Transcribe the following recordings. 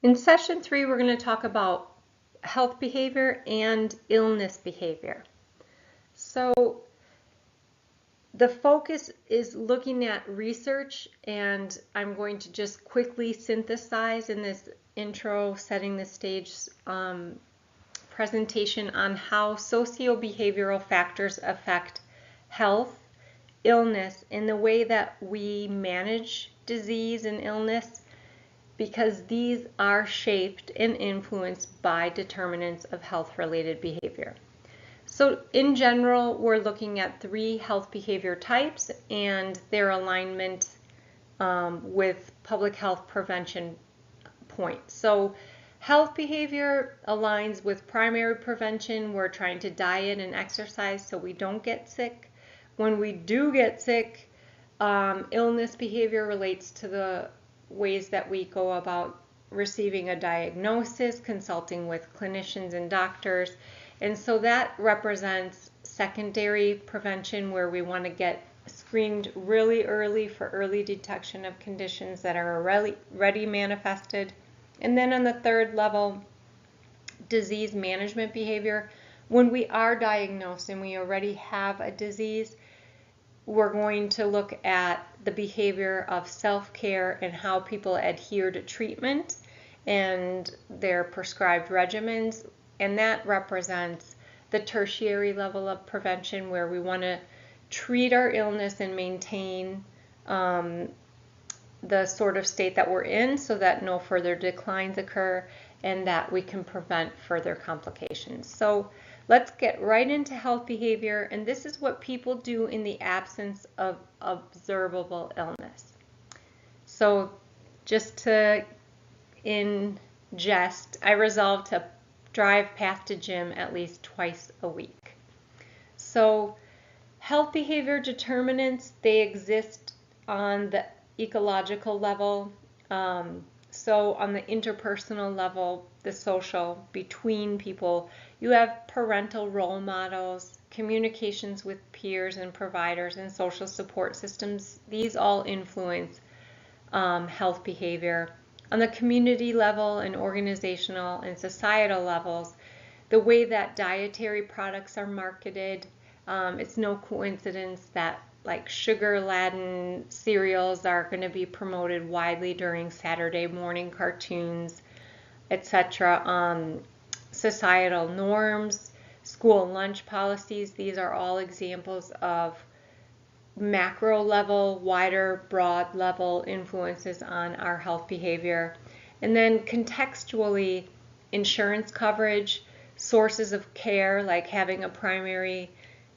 In session 3, we're going to talk about health behavior and illness behavior. So the focus is looking at research, and I'm going to just quickly synthesize in this intro, setting the stage presentation on how socio-behavioral factors affect health, illness, and the way that we manage disease and illness, because these are shaped and influenced by determinants of health-related behavior. So in general, we're looking at 3 health behavior types and their alignment with public health prevention points. So health behavior aligns with primary prevention. We're trying to diet and exercise so we don't get sick. When we do get sick, illness behavior relates to the ways that we go about receiving a diagnosis, consulting with clinicians and doctors. And so that represents secondary prevention, where we want to get screened really early for early detection of conditions that are already manifested. And then on the third level, disease management behavior. When we are diagnosed and we already have a disease, we're going to look at the behavior of self-care and how people adhere to treatment and their prescribed regimens. And that represents the tertiary level of prevention, where we want to treat our illness and maintain the sort of state that we're in so that no further declines occur and that we can prevent further complications. So let's get right into health behavior, and this is what people do in the absence of observable illness. So just to ingest, I resolved to drive path to gym at least twice a week. So health behavior determinants, they exist on the ecological level. So on the interpersonal level, the social, between people, you have parental role models, communications with peers and providers, and social support systems. These all influence health behavior. On the community level and organizational and societal levels, the way that dietary products are marketed, it's no coincidence that like sugar-laden cereals are going to be promoted widely during Saturday morning cartoons, etc. Societal norms, school lunch policies, these are all examples of macro level, wider, broad level influences on our health behavior. And then contextually, insurance coverage, sources of care like having a primary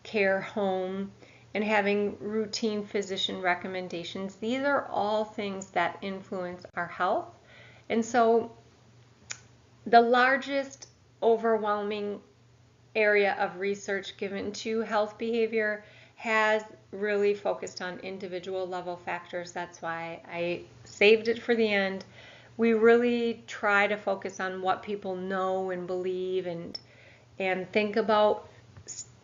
care home, and having routine physician recommendations. These are all things that influence our health. And so the largest overwhelming area of research given to health behavior has really focused on individual level factors. That's why I saved it for the end. We really try to focus on what people know and believe and think about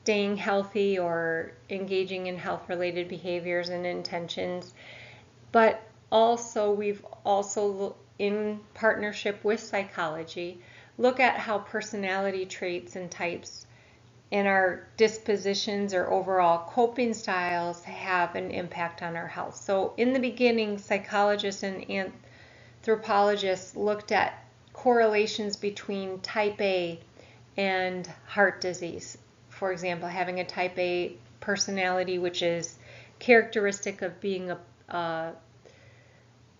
staying healthy or engaging in health-related behaviors and intentions. But also, we've also, in partnership with psychology, look at how personality traits and types and our dispositions or overall coping styles have an impact on our health. So in the beginning, psychologists and anthropologists looked at correlations between type A and heart disease. For example, having a type A personality, which is characteristic of being a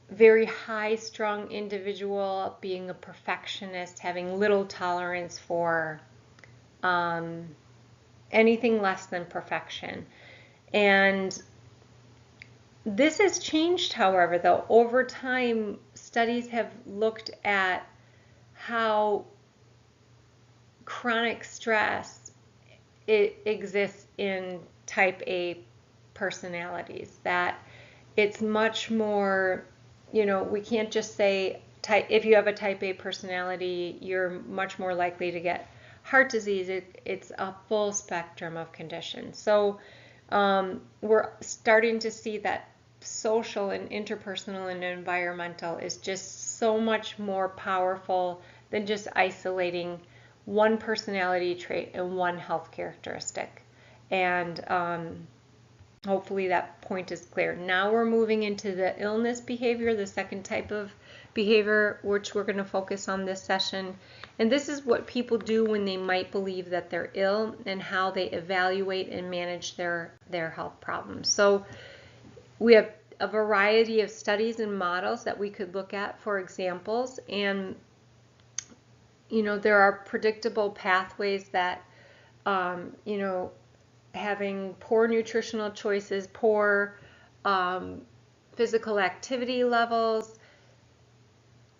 very high-strung individual, being a perfectionist, having little tolerance for anything less than perfection. And this has changed, however, though. Over time, studies have looked at how chronic stress exists in type A personalities, that it's much more, we can't just say if you have a type A personality, you're much more likely to get heart disease. It's a full spectrum of conditions. So we're starting to see that social and interpersonal and environmental is just so much more powerful than just isolating one personality trait and one health characteristic. And hopefully that point is clear. Now we're moving into the illness behavior, the second type of behavior, which we're going to focus on this session. And this is what people do when they might believe that they're ill and how they evaluate and manage their health problems. So we have a variety of studies and models that we could look at for examples. And, you know, there are predictable pathways that, you know, having poor nutritional choices, poor physical activity levels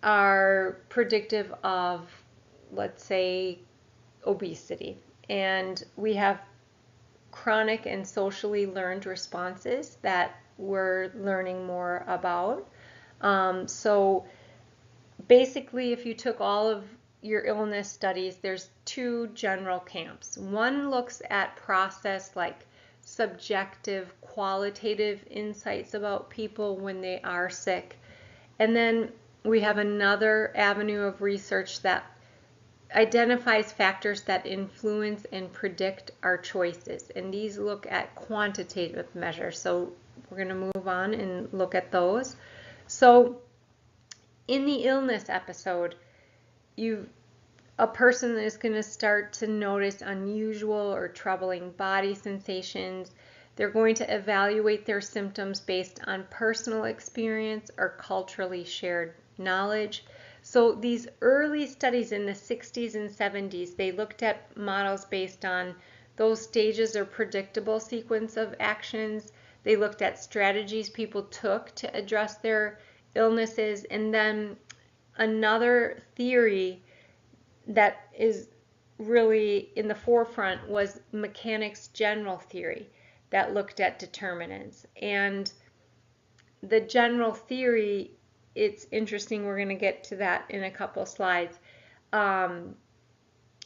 are predictive of, let's say, obesity. And we have chronic and socially learned responses that we're learning more about. So basically, if you took all of your illness studies, there's two general camps. One looks at process like subjective, qualitative insights about people when they are sick. And then we have another avenue of research that identifies factors that influence and predict our choices. And these look at quantitative measures. So we're going to move on and look at those. So in the illness episode, a person is going to start to notice unusual or troubling body sensations. They're going to evaluate their symptoms based on personal experience or culturally shared knowledge. So these early studies in the 60s and 70s, they looked at models based on those stages or predictable sequence of actions. They looked at strategies people took to address their illnesses. And then another theory that is really in the forefront was mechanics general theory that looked at determinants. And the general theory, it's interesting, we're going to get to that in a couple slides.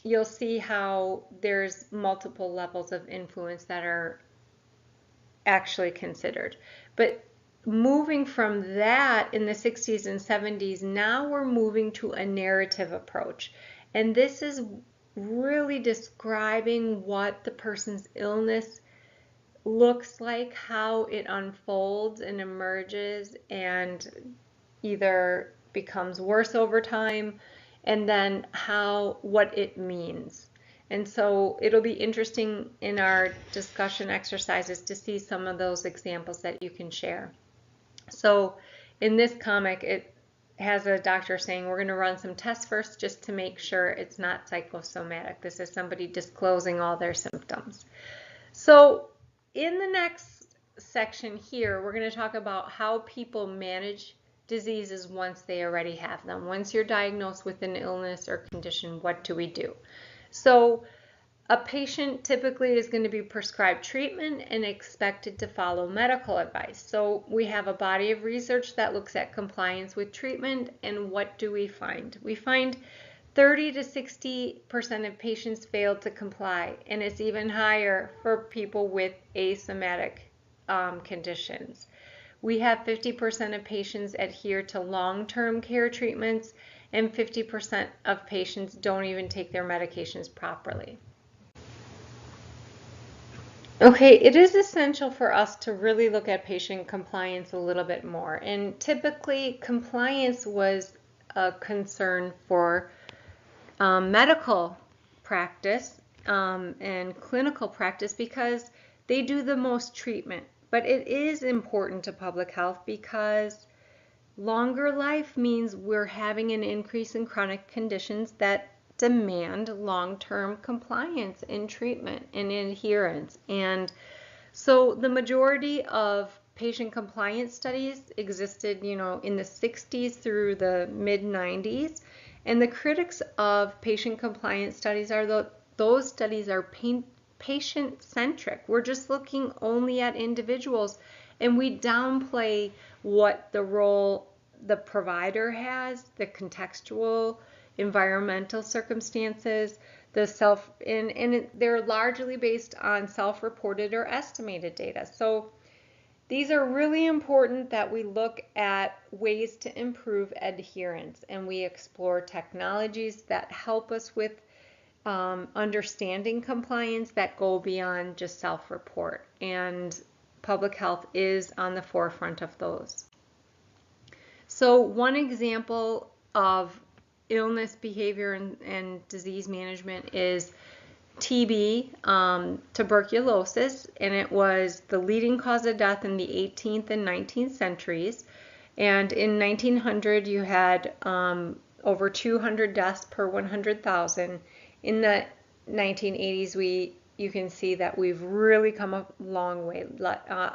You'll see how there's multiple levels of influence that are actually considered. But moving from that in the 60s and 70s, now we're moving to a narrative approach. And this is really describing what the person's illness looks like, how it unfolds and emerges and either becomes worse over time, and then what it means. And so it'll be interesting in our discussion exercises to see some of those examples that you can share. So in this comic, it has a doctor saying, we're going to run some tests first just to make sure it's not psychosomatic. This is somebody disclosing all their symptoms. So in the next section here, we're going to talk about how people manage diseases once they already have them. Once you're diagnosed with an illness or condition, what do we do? So a patient typically is going to be prescribed treatment and expected to follow medical advice. So we have a body of research that looks at compliance with treatment, and what do we find? We find 30 to 60% of patients fail to comply, and it's even higher for people with asymptomatic conditions. We have 50% of patients adhere to long-term care treatments, and 50% of patients don't even take their medications properly. Okay, it is essential for us to really look at patient compliance a little bit more. And typically, compliance was a concern for medical practice and clinical practice because they do the most treatment. But it is important to public health because longer life means we're having an increase in chronic conditions that demand long-term compliance in treatment and adherence. And so the majority of patient compliance studies existed, you know, in the 60s through the mid-90s. And the critics of patient compliance studies are those studies are patient-centric. We're just looking only at individuals, and we downplay what the role the provider has, the contextual environmental circumstances, and they're largely based on self-reported or estimated data. So these are really important that we look at ways to improve adherence, and we explore technologies that help us with understanding compliance that go beyond just self-report, and public health is on the forefront of those. So one example of illness, behavior, and disease management is TB, tuberculosis, and it was the leading cause of death in the 18th and 19th centuries. And in 1900, you had over 200 deaths per 100,000. In the 1980s, you can see that we've really come a long way,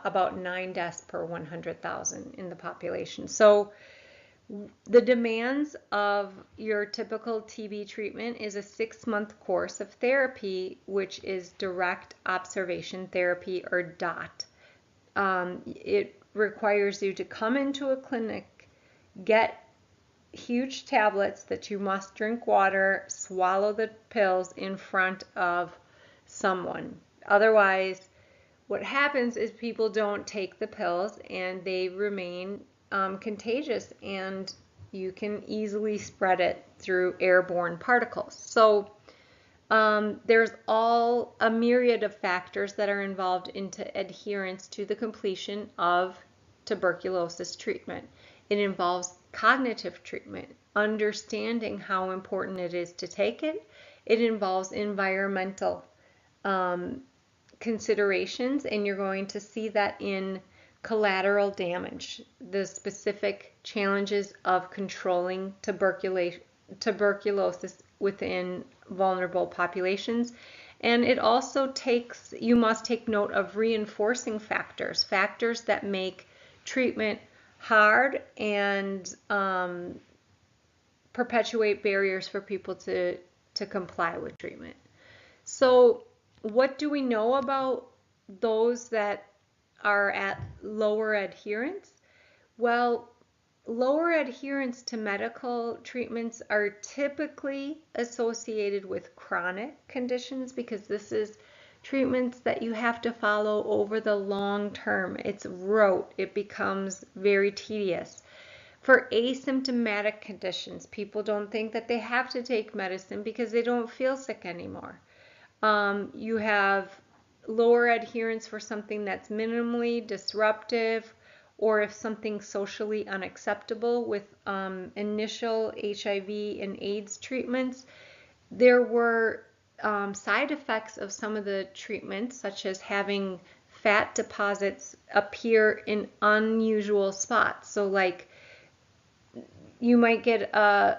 about 9 deaths per 100,000 in the population. So the demands of your typical TB treatment is a 6-month course of therapy, which is direct observation therapy, or DOT. It requires you to come into a clinic, get huge tablets that you must drink water, swallow the pills in front of someone. Otherwise, what happens is people don't take the pills and they remain contagious, and you can easily spread it through airborne particles. So there's all a myriad of factors that are involved into adherence to the completion of tuberculosis treatment. It involves cognitive treatment, understanding how important it is to take it. It involves environmental considerations, and you're going to see that in collateral damage, the specific challenges of controlling tuberculosis within vulnerable populations. And it also you must take note of reinforcing factors that make treatment hard and perpetuate barriers for people to comply with treatment. So what do we know about those that are at lower adherence? Well, lower adherence to medical treatments are typically associated with chronic conditions, because this is treatments that you have to follow over the long term. It's rote. It becomes very tedious. For asymptomatic conditions, people don't think that they have to take medicine because they don't feel sick anymore. You have lower adherence for something that's minimally disruptive, or if something's socially unacceptable. With initial HIV and AIDS treatments, there were side effects of some of the treatments, such as having fat deposits appear in unusual spots. So like you might get a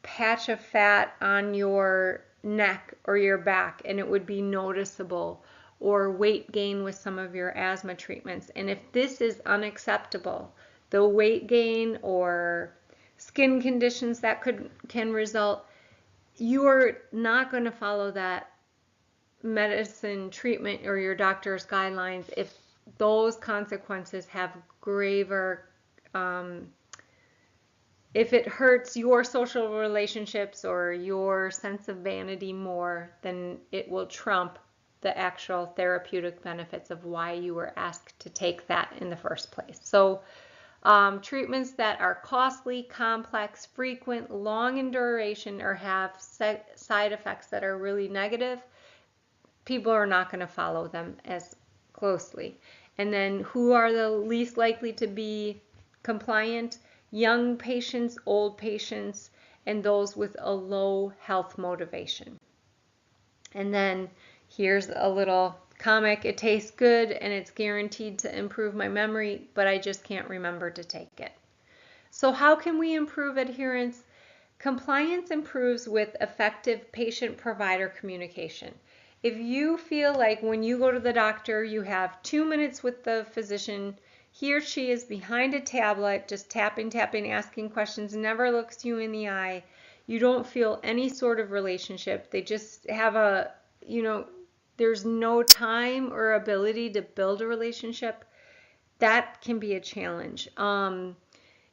patch of fat on your neck or your back and it would be noticeable, or weight gain with some of your asthma treatments. And if this is unacceptable, the weight gain or skin conditions that can result, you are not going to follow that medicine treatment or your doctor's guidelines if those consequences have graver, if it hurts your social relationships or your sense of vanity more, then it will trump the actual therapeutic benefits of why you were asked to take that in the first place. So treatments that are costly, complex, frequent, long in duration, or have side effects that are really negative, people are not going to follow them as closely. And then who are the least likely to be compliant? Young patients, old patients, and those with a low health motivation. And then here's a little comic. It tastes good and it's guaranteed to improve my memory, but I just can't remember to take it. So how can we improve adherence? Compliance improves with effective patient-provider communication. If you feel like when you go to the doctor, you have 2 minutes with the physician, he or she is behind a tablet, just tapping, asking questions, never looks you in the eye, you don't feel any sort of relationship, they just have there's no time or ability to build a relationship, that can be a challenge.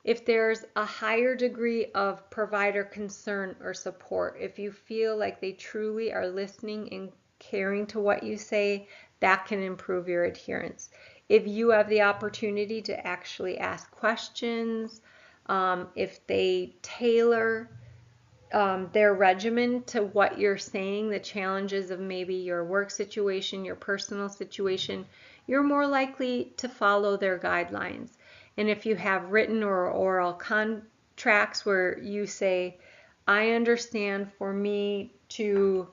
If there's a higher degree of provider concern or support, if you feel like they truly are listening and caring to what you say, that can improve your adherence. if you have the opportunity to actually ask questions, if they tailor their regimen to what you're saying, the challenges of maybe your work situation, your personal situation, you're more likely to follow their guidelines. And if you have written or oral contracts where you say, I understand for me to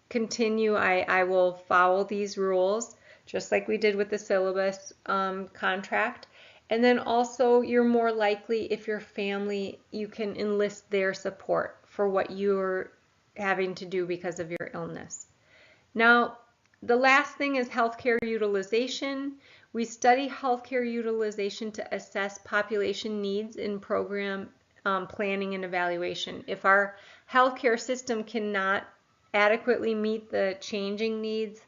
continue, I will follow these rules, just like we did with the syllabus contract. And then also you're more likely, if your family, you can enlist their support for what you're having to do because of your illness. Now, the last thing is healthcare utilization. We study healthcare utilization to assess population needs in program planning and evaluation. If our healthcare system cannot adequately meet the changing needs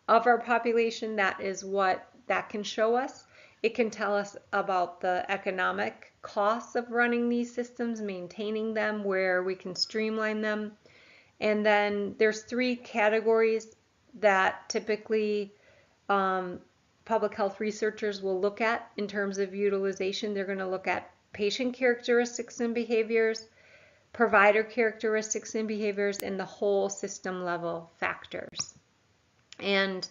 of our population, that is what that can show us. It can tell us about the economic costs of running these systems, maintaining them, where we can streamline them. And then there's 3 categories that typically public health researchers will look at in terms of utilization. They're going to look at patient characteristics and behaviors, provider characteristics and behaviors, and the whole system level factors. And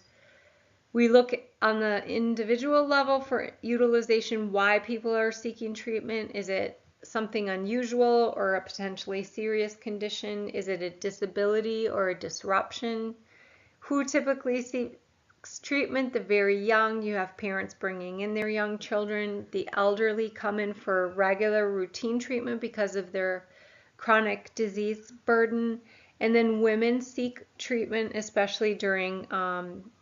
we look on the individual level for utilization, why people are seeking treatment. Is it something unusual or a potentially serious condition? Is it a disability or a disruption? Who typically seeks treatment? The very young. You have parents bringing in their young children. The elderly come in for regular routine treatment because of their chronic disease burden. And then women seek treatment, especially during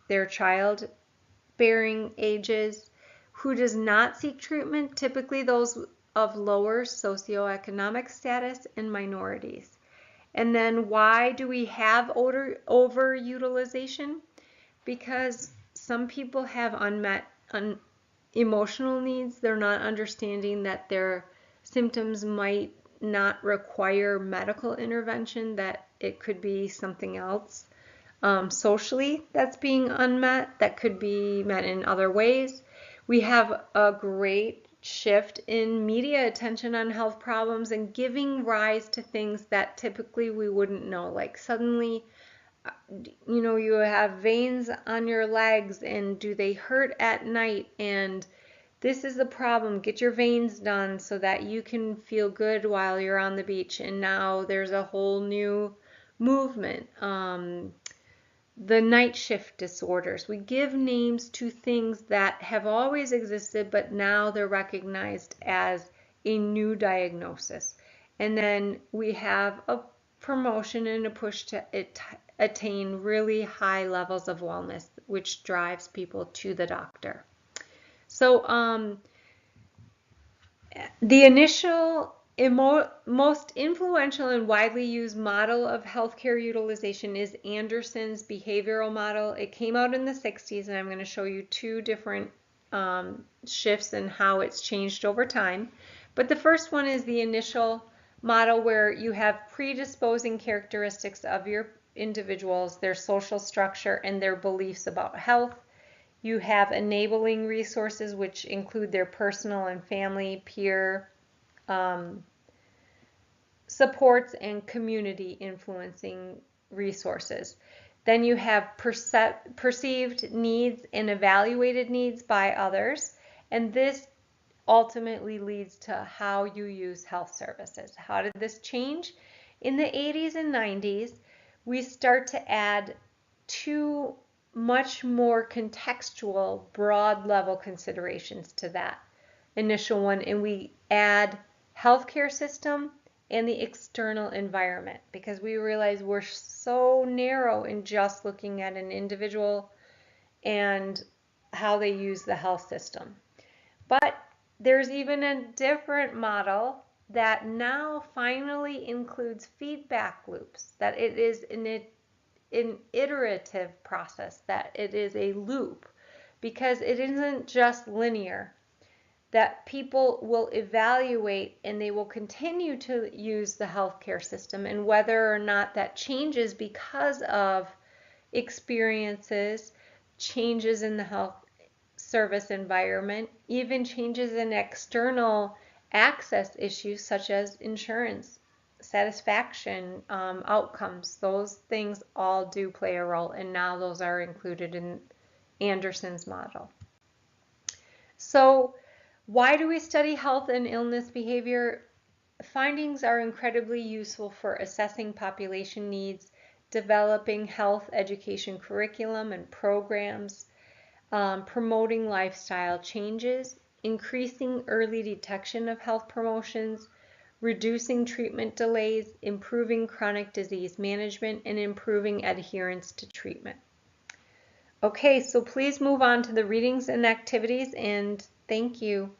their childbearing ages. Who does not seek treatment? Typically those of lower socioeconomic status and minorities. And then why do we have overutilization? Because some people have unmet emotional needs. They're not understanding that their symptoms might not require medical intervention, that it could be something else socially that's being unmet, that could be met in other ways. We have a great shift in media attention on health problems and giving rise to things that typically we wouldn't know. Like suddenly, you have veins on your legs, and do they hurt at night? And this is the problem. Get your veins done so that you can feel good while you're on the beach. And now there's a whole new movement. The night shift disorders. We give names to things that have always existed, but now they're recognized as a new diagnosis. And then we have a promotion and a push to attain really high levels of wellness, which drives people to the doctor. So the initial most influential and widely used model of healthcare utilization is Anderson's behavioral model. It came out in the 60s, and I'm going to show you 2 different shifts and how it's changed over time. But the first one is the initial model, where you have predisposing characteristics of your individuals, their social structure, and their beliefs about health. You have enabling resources, which include their personal and family, peer supports, and community influencing resources. Then you have perceived needs and evaluated needs by others, and this ultimately leads to how you use health services. How did this change? In the 80s and 90s, we start to add 2 much more contextual, broad level considerations to that initial one, and we add healthcare system and the external environment, because we realize we're so narrow in just looking at an individual and how they use the health system. But there's even a different model that now finally includes feedback loops, that it is an iterative process, that it is a loop, because it isn't just linear, that people will evaluate and they will continue to use the healthcare system, and whether or not that changes because of experiences, changes in the health service environment, even changes in external access issues such as insurance, satisfaction, outcomes. Those things all do play a role, and now those are included in Anderson's model. So why do we study health and illness behavior? Findings are incredibly useful for assessing population needs, developing health education curriculum and programs, promoting lifestyle changes, increasing early detection of health promotions, reducing treatment delays, improving chronic disease management, and improving adherence to treatment. Okay, so please move on to the readings and activities, and thank you.